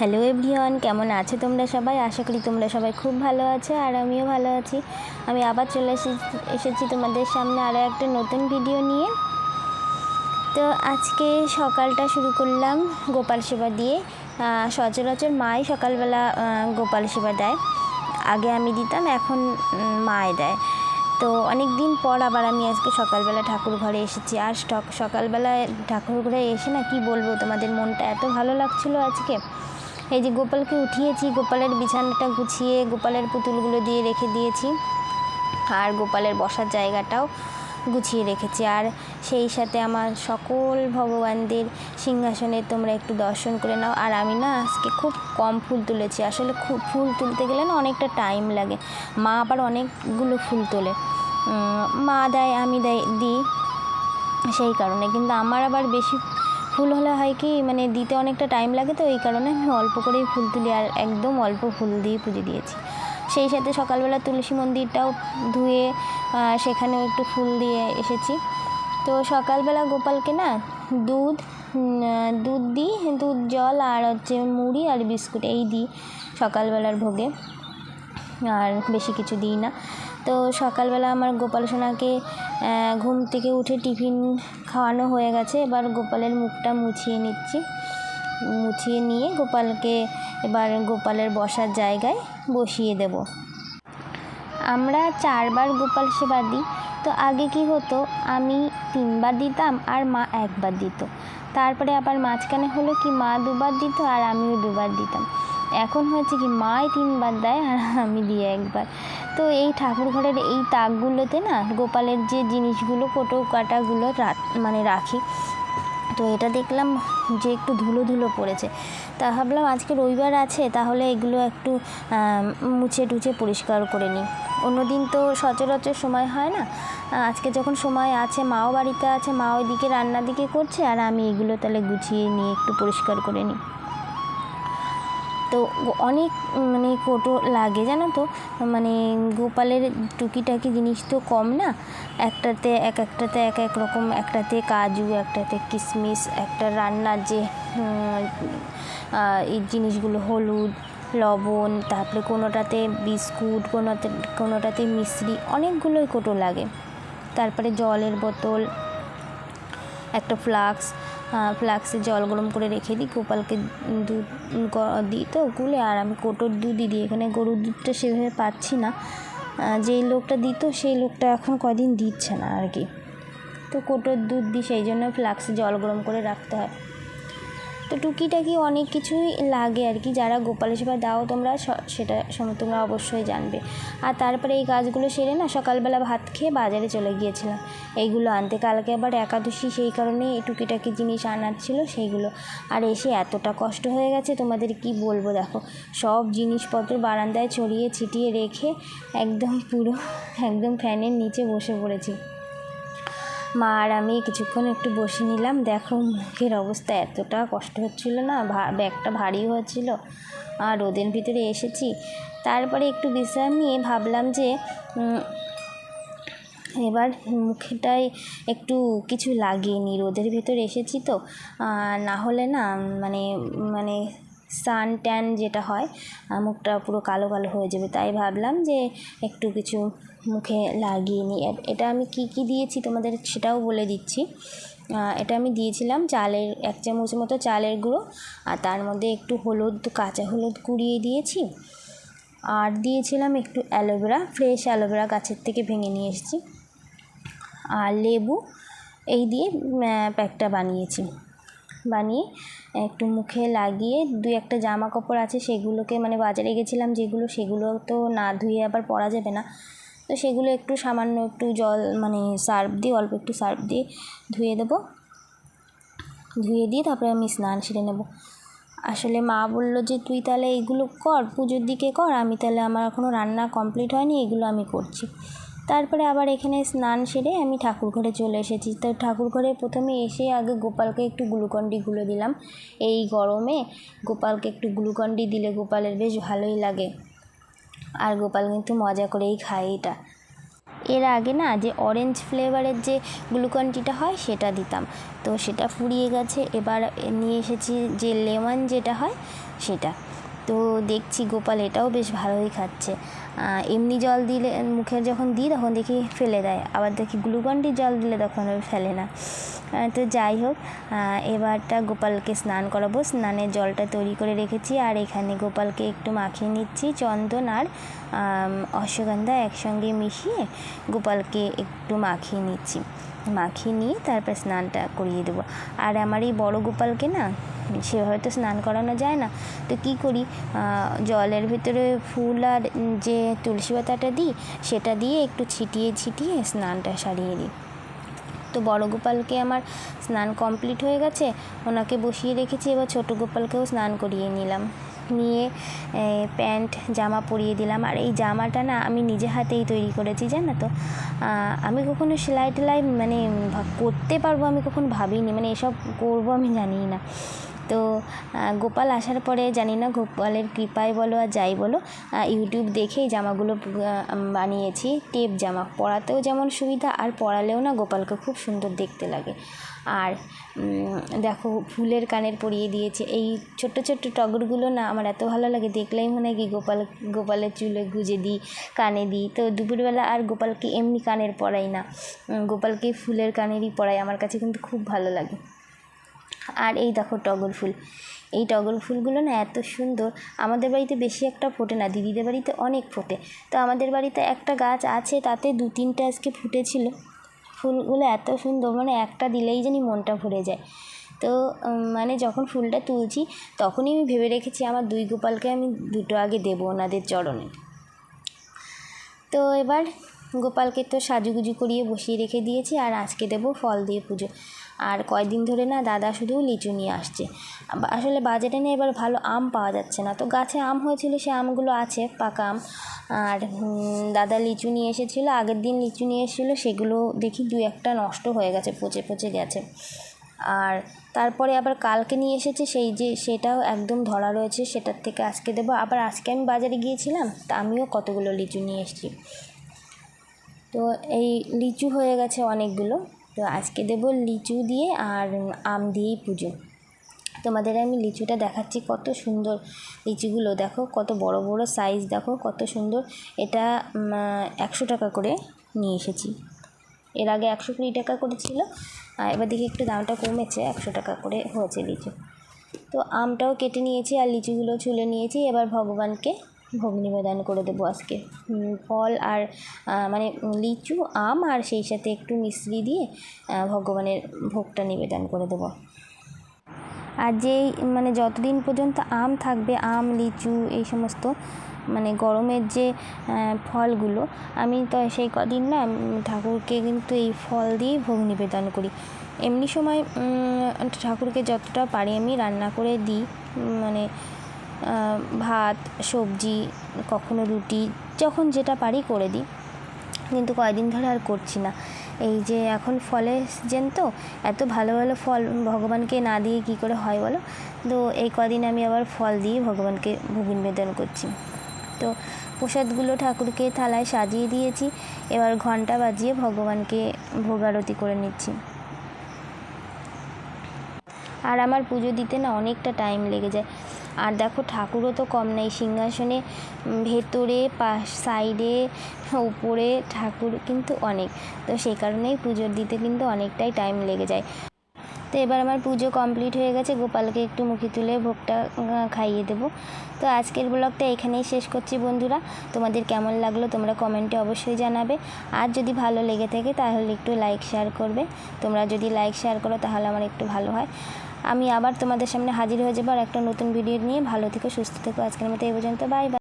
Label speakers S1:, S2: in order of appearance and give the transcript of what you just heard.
S1: Hello everyone, কেমন আছো তোমরা সবাই? আশা করি তোমরা সবাই খুব ভালো আছো আর আমিও ভালো আছি। আমি আবার চলে এসেছি তোমাদের সামনে আরও একটা নতুন ভিডিও নিয়ে। তো আজকে সকালটা শুরু করলাম গোপাল সেবা দিয়ে। সচরাচর মাই সকালবেলা গোপাল সেবা দেয়। আগে আমি দিতাম, এখন মাই দেয়। তো অনেক দিন পর আবার আমি আজকে সকালবেলা ঠাকুর ঘরে এসেছি। আর সকালবেলায় ঠাকুর ঘরে এসে না কি বলবো, তোমাদের মনটা এত ভালো লাগছিলো আজকে। এই যে গোপালকে উঠিয়েছি, গোপালের বিছানাটা গুছিয়ে গোপালের পুতুলগুলো দিয়ে রেখে দিয়েছি, আর গোপালের বসার জায়গাটাও গুছিয়ে রেখেছি। আর সেই সাথে আমার সকল ভগবানদের সিংহাসনে তোমরা একটু দর্শন করে নাও। আর আমি না আজকে খুব কম ফুল তুলেছি। আসলে খুব ফুল তুলতে গেলে না অনেকটা টাইম লাগে। মা আবার অনেকগুলো ফুল তোলে, মা দেয় আমি দিই, সেই কারণে। কিন্তু আমার আবার বেশি ফুল হলে হয় কি, মানে দিতে অনেকটা টাইম লাগে, তো এই কারণে আমি অল্প করেই ফুল তুলি, আর একদম অল্প ফুল দিয়ে পুজো দিয়েছি। সেই সাথে সকালবেলা তুলসী মন্দিরটাও ধুয়ে সেখানেও একটু ফুল দিয়ে এসেছি। তো সকালবেলা গোপালকে না দুধ দিই, দুধ জল আর হচ্ছে মুড়ি আর বিস্কুট এই দিই সকালবেলার ভোগে, আর বেশি কিছু দিই না। তো সকালবেলা আমার গোপাল সোনাকে ঘুম থেকে উঠে টিফিন খাওয়ানো হয়ে গেছে। এবার গোপালের মুখটা মুছিয়ে নিচ্ছি। মুছিয়ে নিয়ে গোপালকে এবার গোপালের বসার জায়গায় বসিয়ে দেব। আমরা 4 বার গোপাল সেবা দিই। তো আগে কি হতো, আমি 3 বার দিতাম আর মা 1 বার দিত। তারপরে আবার মাঝখানে হলো কি, মা 2 বার দিত আর আমিও 2 বার দিতাম। এখন হয়েছে কি, মাই 3 বার দেয় আর আমি দিই 1 বার। তো এই ঠাকুর ঘরের এই তাকগুলোতে না গোপালের যে জিনিসগুলো কোটো কাটাগুলো রাখি। তো এটা দেখলাম যে একটু ধুলো ধুলো পড়েছে, তা ভাবলাম আজকে রবিবার আছে, তাহলে এগুলো একটু মুছে টুছে পরিষ্কার করে নিই। অন্যদিন তো সচরাচর সময় হয় না। আজকে যখন সময় আছে, মাও বাড়িতে আছে, মা ওইদিকে রান্নার দিকে করছে, আর আমি এগুলো তাহলে গুছিয়ে নিয়ে একটু পরিষ্কার করে নিই। তো অনেক কোটো লাগে জানো তো, গোপালের টুকিটাকি জিনিস তো কম না। একটাতে এক রকম, একটাতে কাজু, একটাতে কিশমিশ, একটা রান্নার যে এই জিনিসগুলো হলুদ লবণ, তারপরে কোনোটাতে বিস্কুট, কোনোটাতে মিশ্রি, অনেকগুলোই কোটো লাগে। তারপরে জলের বোতল, একটা ফ্লাক্সে জল গরম করে রেখে দিই, গোপালকে দুধ দিই তো গুলে, আর আমি কোটোর দুধই দিই। এখানে গরুর দুধটা সেভাবে পাচ্ছি না, যেই লোকটা দিত সেই লোকটা এখন কদিন দিচ্ছে না আর কি। তো কোটোর দুধ দিই, সেই জন্য ফ্লাক্সে জল গরম করে রাখতে হয়। তো টুকিটাকি অনেক কিছুই লাগে আর কি। যারা গোপাল সেবা দাও তোমরা, সেটা তোমরা অবশ্যই জানবে। আর তারপরে এই কাজগুলো সেরে না সকালবেলা ভাত খেয়ে বাজারে চলে গিয়েছিলাম এইগুলো আনতে। কালকে আবার একাদশী, সেই কারণে এই টুকিটাকি জিনিস আনার ছিল সেইগুলো। আর এসে এতটা কষ্ট হয়ে গেছে তোমাদের কি বলবো। দেখো, সব জিনিসপত্র বারান্দায় ছড়িয়ে ছিটিয়ে রেখে একদম ফ্যানের নিচে বসে পড়েছি। মা আর আমি কিছুক্ষণ একটু বসে নিলাম। দেখো মুখের অবস্থা, এতটা কষ্ট হচ্ছিল না, ব্যাগটা ভারী হচ্ছিল, আর রোদের ভিতরে এসেছি। তারপরে একটু বিশ্রাম নিয়ে ভাবলাম যে এবার মুখটায় একটু কিছু লাগিয়ে নিই, রোদের ভিতরে এসেছি তো, না হলে না মানে সান ট্যান যেটা হয়, মুখটা পুরো কালো কালো হয়ে যাবে। তাই ভাবলাম যে একটু কিছু মুখে লাগিয়ে নিই। এটা আমি কি দিয়েছি তোমাদের সেটাও বলে দিচ্ছি। এটা আমি দিয়েছিলাম 1 চামচ মতো চালের গুঁড়ো, আর তার মধ্যে একটু কাঁচা হলুদ কুড়িয়ে দিয়েছি, আর দিয়েছিলাম একটু অ্যালোভেরা, ফ্রেশ অ্যালোভেরা গাছের থেকে ভেঙে নিয়ে এসেছি, আর লেবু, এই দিয়ে প্যাকটা বানিয়ে একটু মুখে লাগিয়ে 2-1 জামা কাপড় আছে সেগুলোকে, বাজারে গেছিলাম যেগুলো, সেগুলো তো না ধুয়ে আবার পরা যাবে না, তো সেগুলো একটু সামান্য একটু জল সার্ফ দিয়ে, অল্প একটু সার্ফ দিয়ে ধুয়ে দেবো। ধুয়ে দিয়ে তারপরে আমি স্নান সেরে নেব। আসলে মা বললো যে তুই তাহলে এইগুলো কর, পুজোর দিকে কর, আমি তাহলে আমার এখনও রান্না কমপ্লিট হয়নি, এগুলো আমি করছি। তারপরে আবার এখানে স্নান সেরে আমি ঠাকুর ঘরে চলে এসেছি। তো ঠাকুর ঘরে প্রথমে এসে আগে গোপালকে একটু গ্লুকন্ডি গুলে দিলাম। এই গরমে গোপালকে একটু গ্লুকন্ডি দিলে গোপালের বেশ ভালোই লাগে, আর গোপাল কিন্তু মজা করেই খায় এটা। এর আগে না যে অরেঞ্জ ফ্লেভারের যে গ্লুকন-ডিটা হয় সেটা দিতাম, তো সেটা ফুরিয়ে গেছে। এবার নিয়ে এসেছি যে লেমন যেটা হয় সেটা। তো দেখছি গোপাল এটাও বেশ ভালোই খাচ্ছে। এমনি জল দিলে মুখে যখন দিই তখন দেখি ফেলে দেয়, আবার দেখি গ্লুকন-ডির জল দিলে তখন আর ফেলে না। তো যাই হোক, এবারটা গোপালকে স্নান করাবো। স্নানের জলটা তৈরি করে রেখেছি, আর এখানে গোপালকে একটু মাখিয়ে নিচ্ছি চন্দন আর অশ্বগন্ধা একসঙ্গে মিশিয়ে গোপালকে একটু মাখিয়ে নিচ্ছি। মাখিয়ে নিয়ে তারপর স্নানটা করিয়ে দেবো। আর আমার এই বড় গোপালকে না সেভাবে তো স্নান করানো যায় না, তো কী করি, জলের ভিতরে ফুল আর যে তুলসী পাতাটা দিই সেটা দিয়ে একটু ছিটিয়ে ছিটিয়ে স্নানটা সারিয়ে দিই। তো বড় গোপালকে আমার স্নান কমপ্লিট হয়ে গেছে, ওনাকে বসিয়ে রেখেছি। এবার ছোটো গোপালকেও স্নান করিয়ে নিলাম, নিয়ে প্যান্ট জামা পরিয়ে দিলাম। আর এই জামাটা না আমি নিজে হাতেই তৈরি করেছি, জানো তো। আমি কখনো সেলাই টেলাই মানে করতে পারবো আমি কখনো ভাবিনি, মানে এসব করবো আমি জানিই না। তো গোপাল আসার পরে জানি না গোপালের কৃপায় বলো আর যাই বলো, ইউটিউব দেখেই জামাগুলো বানিয়েছি। টেপ জামা, পরাতেও যেমন সুবিধা আর পরালেও না গোপালকে খুব সুন্দর দেখতে লাগে। আর দেখো ফুলের কানের পরিয়ে দিয়েছে। এই ছোট্ট ছোট্ট টগরগুলো না আমার এত ভালো লাগে, দেখলেই মনে হয় কি গোপালের চুলে গুজে দিই, কানে দিই। তো দুপুরবেলা আর গোপালকে এমনি কানের পরাই না, গোপালকে ফুলের কানেরই পরাই, আমার কাছে কিন্তু খুব ভালো লাগে। আর এই দেখো টগর ফুল, এই টগর ফুলগুলো না এত সুন্দর। আমাদের বাড়িতে বেশি একটা ফোটে না, দিদিদের বাড়িতে অনেক ফোটে। তো আমাদের বাড়িতে একটা গাছ আছে, তাতে 2-3টে আজকে ফুটেছিল। ফুলগুলো এত সুন্দর, মানে একটা দিলেই জানি মনটা ভরে যায়। তো মানে যখন ফুলটা তুলছি তখনই আমি ভেবে রেখেছি আমার 2 গোপালকে আমি 2টো আগে দেবো ওনাদের চরণে। তো এবার গোপালকে তো সাজুগুজু করিয়ে বসিয়ে রেখে দিয়েছি, আর আজকে দেবো ফল দিয়ে পুজো। আর কয়দিন ধরে না দাদা শুধু লিচু নিয়ে আসছে। আসলে বাজারে না এবার ভালো আম পাওয়া যাচ্ছে না, তো গাছে আম হয়েছিল সে আমগুলো আছে, পাকা আম। আর দাদা লিচু নিয়ে এসেছিলো, আগের দিন লিচু নিয়ে এসেছিলো, সেগুলো দেখি 2-1টা নষ্ট হয়ে গেছে, পচে পচে গেছে। আর তারপরে আবার কালকে নিয়ে এসেছে সেটাও একদম ধরা রয়েছে, সেটার থেকে আজকে দেবো। আবার আজকে আমি বাজারে গিয়েছিলাম, তা আমিও কতগুলো লিচু নিয়ে এসেছি। তো এই লিচু হয়ে গেছে অনেকগুলো, তো আজকে দেবো লিচু দিয়ে আর আম দিয়েই পুজো। তোমাদের আমি লিচুটা দেখাচ্ছি, কত সুন্দর লিচুগুলো, দেখো কত বড় বড় সাইজ, দেখো কত সুন্দর। এটা 100 টাকা করে নিয়ে এসেছি, এর আগে 120 টাকা করে ছিল, এবার দেখি একটু দামটা কমেছে, 100 টাকা করে হয়েছে লিচু। তো আমটাও কেটে নিয়েছি আর লিচুগুলো ছুলে নিয়েছি। এবার ভগবানকে ভোগ নিবেদন করে দেবো আজকে। ফল আর মানে লিচু, আম আর সেই সাথে একটু মিশ্রি দিয়ে ভগবানের ভোগটা নিবেদন করে দেবো। আর যেই মানে যতদিন পর্যন্ত আম থাকবে, আম লিচু এই সমস্ত মানে গরমের যে ফলগুলো, আমি তো সেই কদিন না ঠাকুরকে কিন্তু এই ফল দিয়েই ভোগ নিবেদন করি। এমনি সময় ঠাকুরকে যতটা পারি আমি রান্না করে দিই, মানে ভাত সবজি কখনো রুটি, যখন যেটা পারি করে দিই। কিন্তু কয়েকদিন ধরে আর করছি না, এই যে এখন ফলের সিজন, তো এত ভালো ভালো ফল ভগবানকে না দিয়ে কী করে হয় বলো। তো এই কদিন আমি আবার ফল দিয়ে ভগবানকে ভোগ নিবেদন করছি। তো প্রসাদগুলো ঠাকুরকে থালায় সাজিয়ে দিয়েছি, এবার ঘন্টা বাজিয়ে ভগবানকে ভোগ আরতি করে নিচ্ছি। আর আমার পুজো দিতে না অনেকটা টাইম লেগে যায়। আর দেখো ঠাকুরও তো কম নেই, সিংহাসনে ভেতরে সাইডে উপরে ঠাকুর কিন্তু অনেক, তো সেই কারণেই পুজো দিতে কিন্তু অনেকটাই টাইম লেগে যায়। তো এবার আমার পুজো কমপ্লিট হয়ে গেছে, গোপালকে একটু মুখে তুলে ভোগটা খাইয়ে দেবো। তো আজকের ব্লগটা এখানেই শেষ করছি বন্ধুরা। তোমাদের কেমন লাগলো তোমরা কমেন্টে অবশ্যই জানাবে, আর যদি ভালো লেগে থাকে তাহলে একটু লাইক শেয়ার করবে। তোমরা যদি লাইক শেয়ার করো তাহলে আমার একটু ভালো হয়। আমি আবার তোমাদের সামনে হাজির হয়ে যাবো আর একটা নতুন ভিডিও নিয়ে। ভালো থেকো, সুস্থ থেকো, আজকের মতো এই পর্যন্ত, বাই বাই।